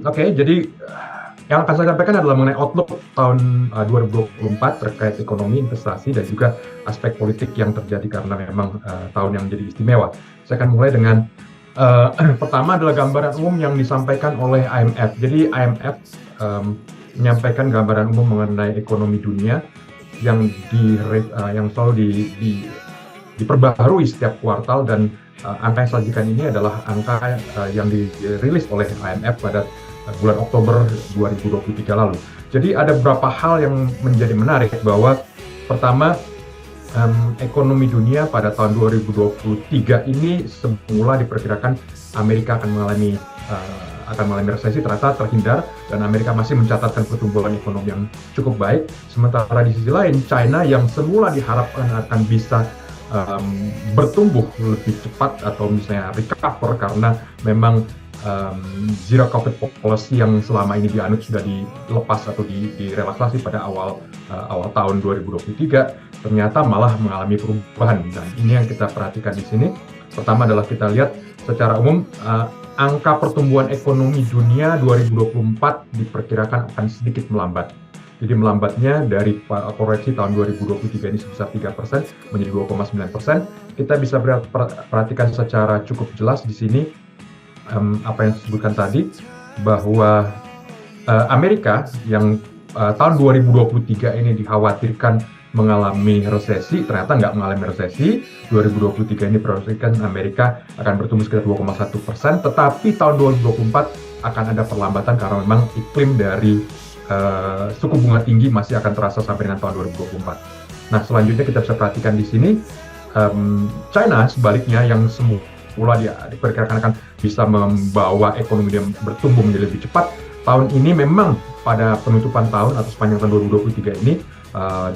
Oke, jadi yang akan saya sampaikan adalah mengenai outlook tahun 2024 terkait ekonomi, investasi, dan juga aspek politik yang terjadi karena memang tahun yang menjadi istimewa. Saya akan mulai dengan pertama adalah gambaran umum yang disampaikan oleh IMF. Jadi IMF menyampaikan gambaran umum mengenai ekonomi dunia yang yang selalu diperbaharui setiap kuartal, dan angka yang saya sajikan ini adalah angka yang dirilis oleh IMF pada bulan Oktober 2023 lalu. Jadi ada beberapa hal yang menjadi menarik, bahwa pertama, ekonomi dunia pada tahun 2023 ini semula diperkirakan Amerika akan mengalami resesi, ternyata terhindar dan Amerika masih mencatatkan pertumbuhan ekonomi yang cukup baik. Sementara di sisi lain, China yang semula diharapkan akan bisa bertumbuh lebih cepat atau misalnya recover karena memang zero COVID policy yang selama ini dianut sudah dilepas atau direlaksasi pada awal tahun 2023, ternyata malah mengalami perubahan. Dan ini yang kita perhatikan di sini. Pertama adalah kita lihat secara umum angka pertumbuhan ekonomi dunia 2024 diperkirakan akan sedikit melambat. Jadi melambatnya dari koreksi tahun 2023 ini sebesar 3% menjadi 2,9%. Kita bisa perhatikan secara cukup jelas di sini apa yang disebutkan tadi, bahwa Amerika yang tahun 2023 ini dikhawatirkan mengalami resesi, ternyata nggak mengalami resesi. 2023 ini diproyeksikan Amerika akan bertumbuh sekitar 2,1%, tetapi tahun 2024 akan ada perlambatan karena memang iklim dari suku bunga tinggi masih akan terasa sampai dengan tahun 2024. Nah, selanjutnya kita bisa perhatikan di sini China sebaliknya yang semula diperkirakan akan bisa membawa ekonomi yang bertumbuh menjadi lebih cepat. Tahun ini memang pada penutupan tahun atau sepanjang tahun 2023 ini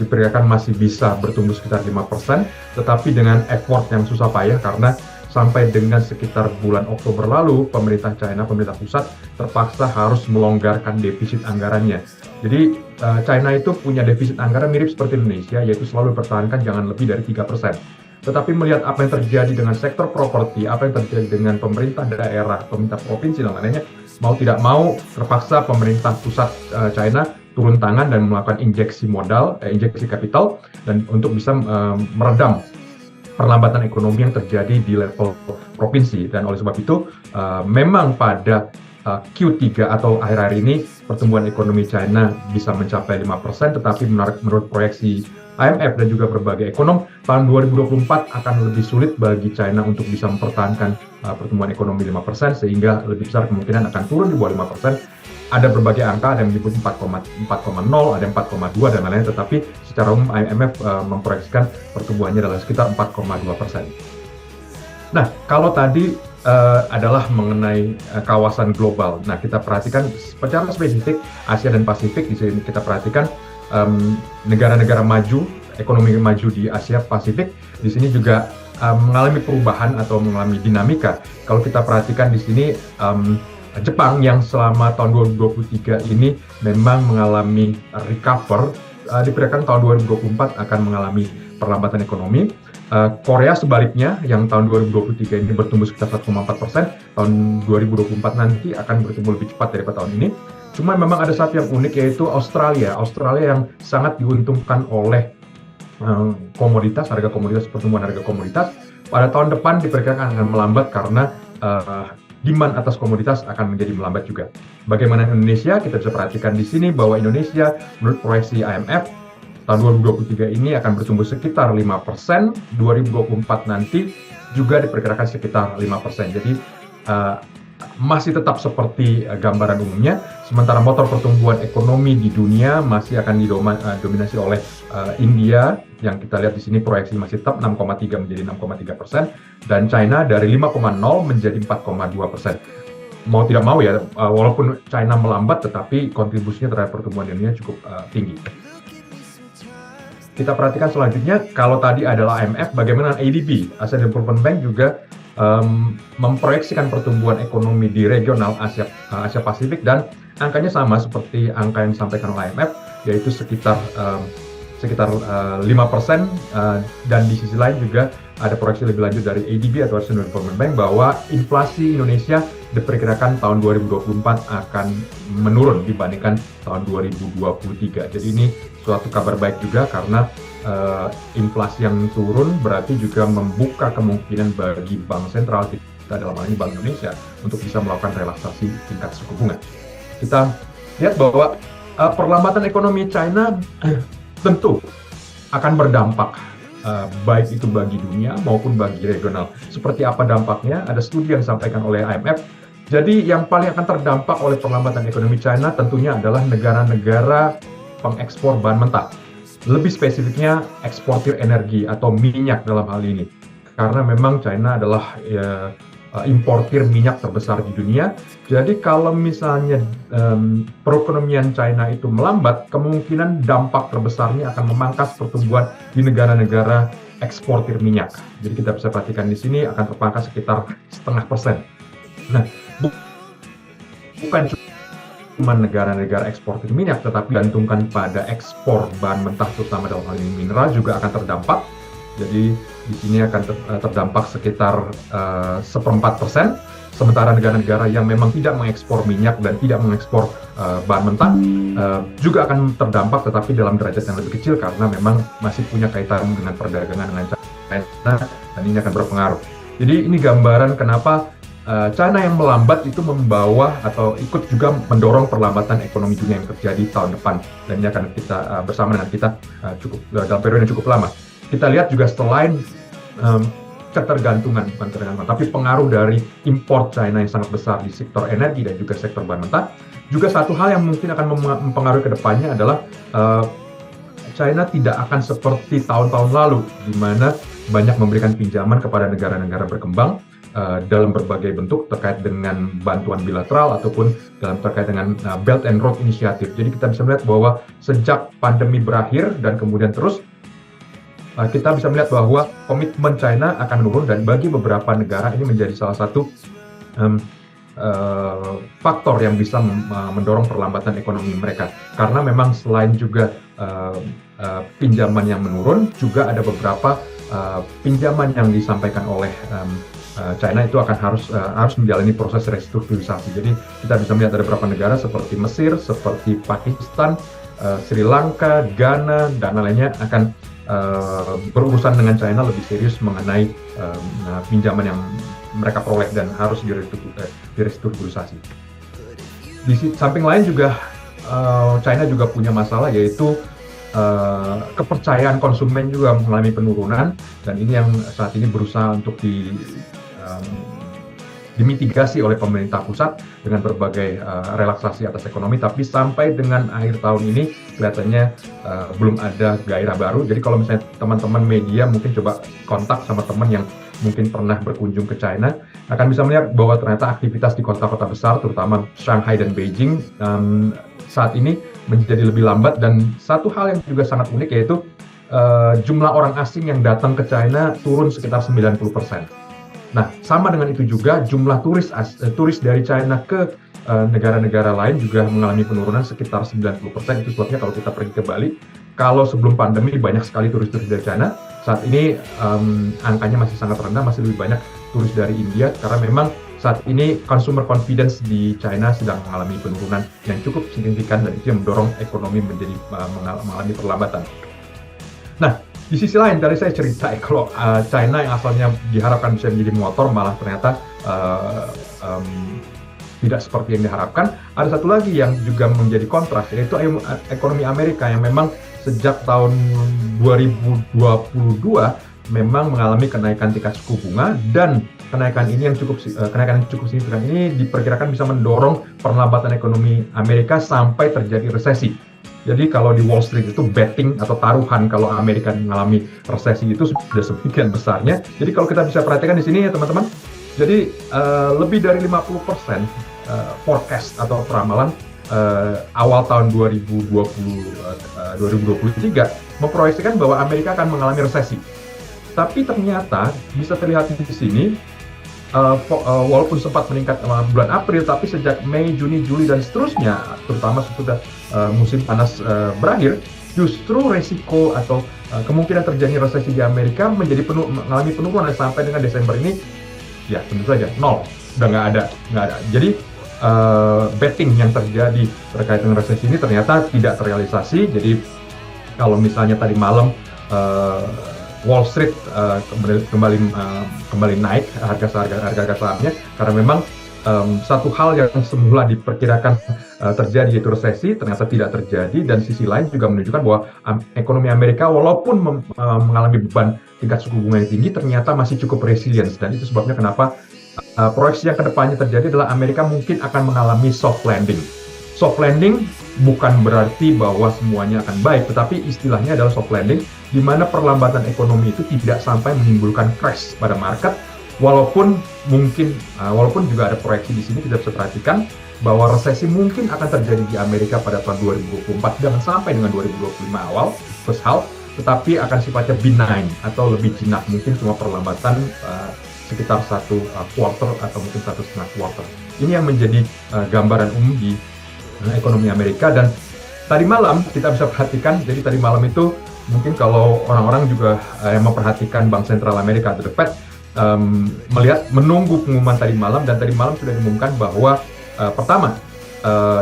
diperkirakan masih bisa bertumbuh sekitar 5%, tetapi dengan effort yang susah payah karena sampai dengan sekitar bulan Oktober lalu, pemerintah China, pemerintah pusat terpaksa harus melonggarkan defisit anggarannya. Jadi China itu punya defisit anggaran mirip seperti Indonesia, yaitu selalu dipertahankan jangan lebih dari 3%. Tetapi melihat apa yang terjadi dengan sektor properti, apa yang terjadi dengan pemerintah daerah, pemerintah provinsi dan lainnya, mau tidak mau terpaksa pemerintah pusat China turun tangan dan melakukan injeksi modal, injeksi kapital, dan untuk bisa meredam perlambatan ekonomi yang terjadi di level provinsi. Dan oleh sebab itu memang pada Q3 atau akhir-akhir ini pertumbuhan ekonomi China bisa mencapai 5%, tetapi menurut proyeksi IMF dan juga berbagai ekonom, tahun 2024 akan lebih sulit bagi China untuk bisa mempertahankan pertumbuhan ekonomi 5%, sehingga lebih besar kemungkinan akan turun di bawah 5%. Ada berbagai angka, ada yang menyebut 4,0, ada yang 4,2 dan lain-lain, tetapi secara umum IMF memproyeksikan pertumbuhannya adalah sekitar 4,2%. Nah, kalau tadi adalah mengenai kawasan global. Nah, kita perhatikan secara spesifik Asia dan Pasifik. Di sini kita perhatikan negara-negara maju, ekonomi maju di Asia Pasifik, di sini juga mengalami perubahan atau mengalami dinamika. Kalau kita perhatikan di sini, Jepang yang selama tahun 2023 ini memang mengalami recover, diperkirakan tahun 2024 akan mengalami perlambatan ekonomi. Korea sebaliknya yang tahun 2023 ini bertumbuh sekitar 1,4%, tahun 2024 nanti akan bertumbuh lebih cepat daripada tahun ini. Cuma memang ada satu yang unik, yaitu Australia yang sangat diuntungkan oleh komoditas, harga komoditas, pertumbuhan harga komoditas. Pada tahun depan diperkirakan akan melambat karena demand atas komoditas akan menjadi melambat juga. Bagaimana Indonesia? Kita bisa perhatikan di sini bahwa Indonesia menurut proyeksi IMF tahun 2023 ini akan bertumbuh sekitar 5%, 2024 nanti juga diperkirakan sekitar 5%. Jadi masih tetap seperti gambaran umumnya, sementara motor pertumbuhan ekonomi di dunia masih akan didominasi oleh India, yang kita lihat di sini proyeksi masih tetap 6,3 menjadi 6,3%, dan China dari 5,0 menjadi 4,2%. Mau tidak mau ya, walaupun China melambat, tetapi kontribusinya terhadap pertumbuhan dunia cukup tinggi. Kita perhatikan selanjutnya, kalau tadi adalah IMF, bagaimana ADB, Asian Development Bank juga memproyeksikan pertumbuhan ekonomi di regional Asia Pasifik, dan angkanya sama seperti angka yang disampaikan oleh IMF, yaitu sekitar 5%, dan di sisi lain juga ada proyeksi lebih lanjut dari ADB atau Asian Development Bank bahwa inflasi Indonesia diperkirakan tahun 2024 akan menurun dibandingkan tahun 2023. Jadi ini suatu kabar baik juga karena inflasi yang turun berarti juga membuka kemungkinan bagi bank sentral kita, dalam hal ini Bank Indonesia, untuk bisa melakukan relaksasi tingkat suku bunga. Kita lihat bahwa perlambatan ekonomi China tentu akan berdampak baik itu bagi dunia maupun bagi regional. Seperti apa dampaknya? Ada studi yang disampaikan oleh IMF. Jadi yang paling akan terdampak oleh perlambatan ekonomi China tentunya adalah negara-negara pengekspor bahan mentah. Lebih spesifiknya eksportir energi atau minyak dalam hal ini. Karena memang China adalah importir minyak terbesar di dunia. Jadi kalau misalnya perekonomian China itu melambat, kemungkinan dampak terbesarnya akan memangkas pertumbuhan di negara-negara eksportir minyak. Jadi kita bisa perhatikan di sini akan terpangkas sekitar 0,5%. Nah, bukan cuma negara-negara eksportir minyak, tetapi gantungkan pada ekspor bahan mentah, terutama dalam hal ini mineral, juga akan terdampak. Jadi di sini akan terdampak sekitar 1/4%, sementara negara-negara yang memang tidak mengekspor minyak dan tidak mengekspor bahan mentah juga akan terdampak, tetapi dalam derajat yang lebih kecil karena memang masih punya kaitan dengan perdagangan dengan China, dan ini akan berpengaruh. Jadi ini gambaran kenapa China yang melambat itu membawa atau ikut juga mendorong perlambatan ekonomi dunia yang terjadi tahun depan, dan ini akan kita bersama dengan kita cukup dalam periode yang cukup lama. Kita lihat juga selain ketergantungan, bukan ketergantungan, tapi pengaruh dari import China yang sangat besar di sektor energi dan juga sektor bahan mentah. Juga satu hal yang mungkin akan mempengaruhi ke depannya adalah China tidak akan seperti tahun-tahun lalu, di mana banyak memberikan pinjaman kepada negara-negara berkembang dalam berbagai bentuk terkait dengan bantuan bilateral ataupun terkait dengan Belt and Road Initiative. Jadi kita bisa melihat bahwa sejak pandemi berakhir dan kemudian terus, kita bisa melihat bahwa komitmen China akan menurun, dan bagi beberapa negara ini menjadi salah satu faktor yang bisa mendorong perlambatan ekonomi mereka. Karena memang selain juga pinjaman yang menurun, juga ada beberapa pinjaman yang disampaikan oleh China itu akan harus menjalani proses restrukturisasi. Jadi kita bisa melihat ada beberapa negara seperti Mesir, seperti Pakistan, Sri Lanka, Ghana, dan lainnya akan berurusan dengan China lebih serius mengenai pinjaman yang mereka peroleh dan harus direstrukturisasi. Di samping lain juga China juga punya masalah, yaitu kepercayaan konsumen juga mengalami penurunan, dan ini yang saat ini berusaha untuk dimitigasi oleh pemerintah pusat dengan berbagai relaksasi atas ekonomi, tapi sampai dengan akhir tahun ini kelihatannya belum ada gairah baru. Jadi kalau misalnya teman-teman media mungkin coba kontak sama teman yang mungkin pernah berkunjung ke China, akan bisa melihat bahwa ternyata aktivitas di kota-kota besar, terutama Shanghai dan Beijing, saat ini menjadi lebih lambat. Dan satu hal yang juga sangat unik yaitu jumlah orang asing yang datang ke China turun sekitar 90%. Nah, sama dengan itu juga jumlah turis dari China ke negara-negara lain juga mengalami penurunan sekitar 90%. Itu sebabnya kalau kita pergi ke Bali, kalau sebelum pandemi banyak sekali turis-turis dari China, saat ini angkanya masih sangat rendah, masih lebih banyak turis dari India, karena memang saat ini consumer confidence di China sedang mengalami penurunan yang cukup signifikan, dan itu yang mendorong ekonomi menjadi mengalami perlambatan. Nah, di sisi lain, tadi saya cerita kalau China yang asalnya diharapkan bisa menjadi motor, malah ternyata tidak seperti yang diharapkan. Ada satu lagi yang juga menjadi kontras, yaitu ekonomi Amerika yang memang sejak tahun 2022 memang mengalami kenaikan tingkat suku bunga, dan kenaikan yang cukup signifikan ini diperkirakan bisa mendorong perlambatan ekonomi Amerika sampai terjadi resesi. Jadi kalau di Wall Street itu betting atau taruhan kalau Amerika mengalami resesi itu sudah sebagian besarnya. Jadi kalau kita bisa perhatikan di sini ya teman-teman, jadi lebih dari 50% forecast atau peramalan awal tahun 2023 memproyeksikan bahwa Amerika akan mengalami resesi. Tapi ternyata bisa terlihat di sini, walaupun sempat meningkat bulan April, tapi sejak Mei, Juni, Juli, dan seterusnya, terutama sudah musim panas berakhir, justru resiko atau kemungkinan terjadi resesi di Amerika mengalami penurunan sampai dengan Desember ini, ya tentu saja nol, udah nggak ada. Jadi betting yang terjadi terkait dengan resesi ini ternyata tidak terrealisasi. Jadi kalau misalnya tadi malam Wall Street kembali naik harga sahamnya karena memang satu hal yang semula diperkirakan terjadi yaitu resesi ternyata tidak terjadi, dan sisi lain juga menunjukkan bahwa ekonomi Amerika walaupun mengalami beban tingkat suku bunga yang tinggi ternyata masih cukup resilient, dan itu sebabnya kenapa proyeksi yang kedepannya terjadi adalah Amerika mungkin akan mengalami soft landing. Soft landing bukan berarti bahwa semuanya akan baik, tetapi istilahnya adalah soft landing, di mana perlambatan ekonomi itu tidak sampai menimbulkan crash pada market. Walaupun juga ada proyeksi di sini, kita bisa perhatikan bahwa resesi mungkin akan terjadi di Amerika pada tahun 2024, jangan sampai dengan 2025 awal, first half, tetapi akan sifatnya benign atau lebih jinak, mungkin cuma perlambatan sekitar satu quarter atau mungkin 1,5 quarter. Ini yang menjadi gambaran umum di ekonomi Amerika. Dan tadi malam kita bisa perhatikan, jadi tadi malam itu mungkin kalau orang-orang juga yang memperhatikan Bank Sentral Amerika atau The Fed menunggu pengumuman tadi malam, dan tadi malam sudah diumumkan bahwa pertama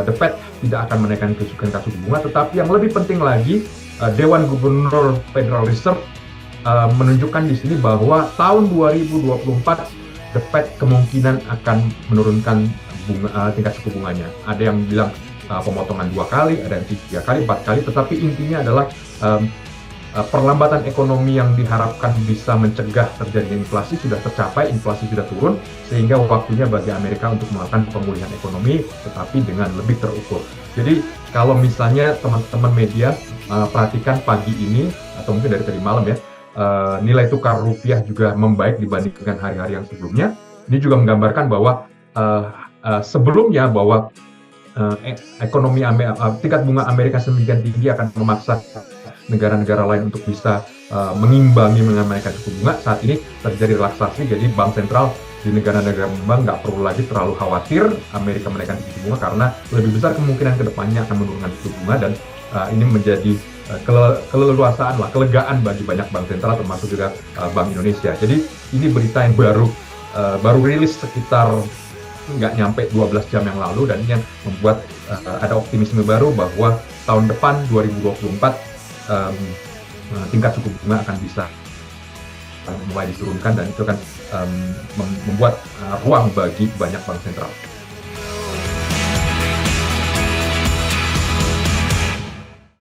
The Fed tidak akan menaikkan suku bunga, tetapi yang lebih penting lagi Dewan Gubernur Federal Reserve menunjukkan di sini bahwa tahun 2024 The Fed kemungkinan akan menurunkan tingkat suku bunganya. Ada yang bilang pemotongan 2 kali, ada yang 3 kali, 4 kali, tetapi intinya adalah perlambatan ekonomi yang diharapkan bisa mencegah terjadinya inflasi sudah tercapai, inflasi sudah turun, sehingga waktunya bagi Amerika untuk melakukan pemulihan ekonomi, tetapi dengan lebih terukur. Jadi kalau misalnya teman-teman media perhatikan pagi ini, atau mungkin dari tadi malam ya, nilai tukar rupiah juga membaik dibandingkan hari-hari yang sebelumnya. Ini juga menggambarkan bahwa sebelumnya bahwa ekonomi tingkat bunga Amerika sedemikian tinggi akan memaksa negara-negara lain untuk bisa mengimbangi menaikkan suku bunga. Saat ini terjadi relaksasi, jadi bank sentral di negara-negara berkembang nggak perlu lagi terlalu khawatir Amerika menaikkan suku bunga, karena lebih besar kemungkinan kedepannya akan menurunkan suku bunga, dan ini menjadi keleluasaan lah, kelegaan bagi banyak bank sentral termasuk juga Bank Indonesia. Jadi ini berita yang baru rilis sekitar nggak nyampe 12 jam yang lalu, dan ini yang membuat ada optimisme baru bahwa tahun depan 2024 tingkat suku bunga akan bisa mulai diturunkan, dan itu akan membuat ruang bagi banyak bank sentral.